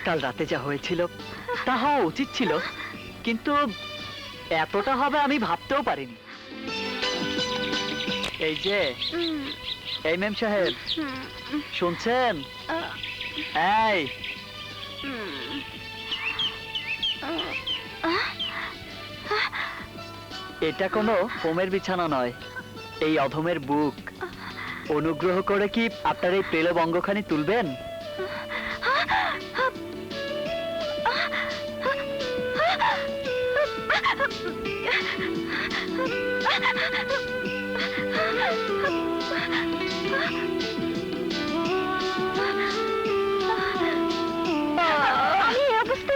কাল রাতে যা হয়েছিল তা হওয়া উচিত ছিল, কিন্তু এতটা হবে আমি ভাবতেও পারিনি। এই যে এই মেম সাহেব, শুনছেন? এই এটা কোনো ফোমের বিছানা নয়, এই অধমের বুক। অনুগ্রহ করে কি আপনার এই প্রেলব অঙ্গখানি তুলবেন?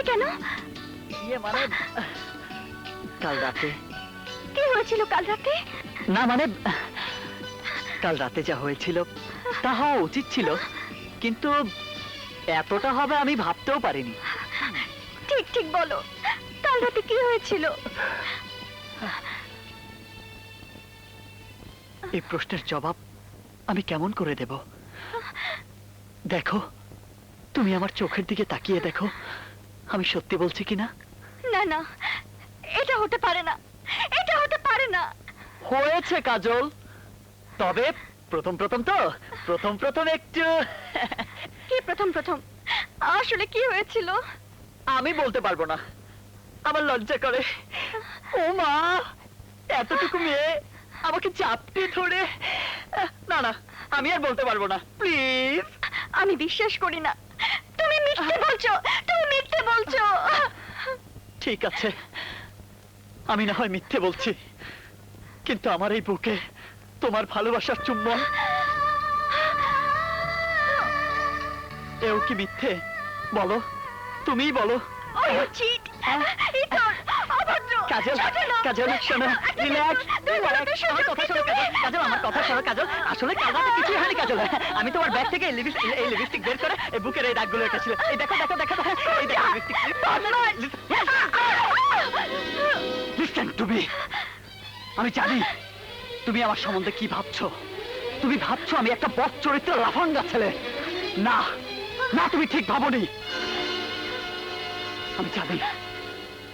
কেন? মানে কাল রাতে কি হয়েছিল কাল রাতে? না মানে কাল রাতে যা হয়েছিল তা হওয়া উচিত ছিল, কিন্তু এতটা হবে আমি ভাবতেও পারিনি। ঠিক ঠিক বলো, কাল রাতে কি হয়েছিল? এই প্রশ্নের জবাব আমি কেমন করে দেব? দেখো, তুমি আমার চোখের দিকে তাকিয়ে দেখো, আমি সত্যি বলছি কিনা। না না, এটা হতে পারে না, এটা হতে পারে না। হয়েছে কাজল, তবে প্রথম প্রথম একটু। কি প্রথম প্রথম? আসলে কি হয়েছিল? আমি বলতে পারবো না, আমার লজ্জা করে। ও মা, এতটুকু মেয়ে আমাকে চাপটে ধরে। না না, আমি আর বলতে পারবো না, প্লিজ। আমি বিশ্বাস করি না, তুমি মিথ্যে বলছো, তুমি মিথ্যে বলছো। ঠিক আছে, আমি না হয় মিথ্যে বলছি, কিন্তু আমার এই বুকে তোমার ভালোবাসার চুম্বন, এও কি মিথ্যে? বলো, তুমিই বলো। কাজল, কাজল শোনো, রিল্যাক্স। আমার কথা শোনো কাজল, আমার কথা শোনো কাজল। আসলে কাল রাতে কিছুই হয়নি কাজল। আমি তোমার ব্যাগ থেকে এই লিপস্টিক বের করে এই বুকের এই দাগগুলো রেখেছিল। এই দেখো দেখো দেখো, এই দেখো লিপস্টিক। লিসেন টু মি, আমি জানি তুমি আমার সম্বন্ধে কি ভাবছো। তুমি ভাবছো আমি একটা বদ চরিত্র লাফাঙ্গা ছেলে। না না, তুমি ঠিক ভাবনি।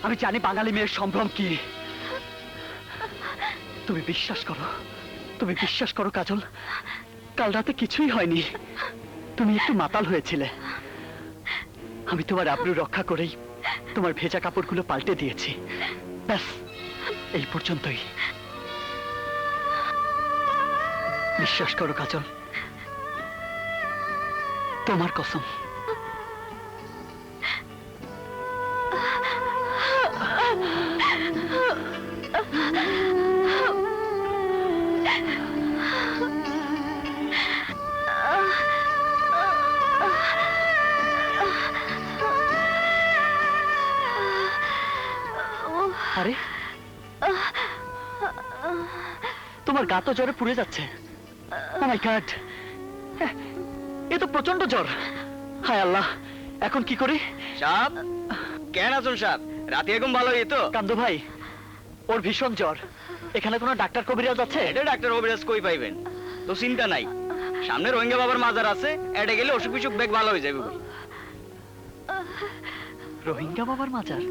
আমি জানি বাঙালি মেয়ের সম্ভ্রম কি। তুমি বিশ্বাস করো কাজল, কাল রাতে কিছুই হয়নি। তুমি একটু মাতাল হয়েছিলে। আমি তোমার আবরু রক্ষা করেই তোমার ভেজা কাপড়গুলো পাল্টে দিয়েছি। ব্যাস, এই পর্যন্তই। বিশ্বাস করো কাজল, তোমার কসম। আরে, তোমার গা তো জ্বরে পুড়ে যাচ্ছে। ও মাই গড, এ তো প্রচন্ড জ্বর। হায় আল্লাহ, এখন কি করি? সাহেব কেন আছেন সাহেব? রাতে এরকম ভালো হই তো? কান্দু ভাই, ওর ভীষণ জ্বর। এখানে কোনো ডাক্তার কবিরাজ আছে? এটা ডাক্তার কবিরাজ কই পাইবেন? তো চিন্তা নাই, সামনে রোহিঙ্গা বাবার মাজার আছে, এটা গেলে অসুখ বিসুখ বেগ ভালো হয়ে যাবে। রোহিঙ্গা বাবার মাজার?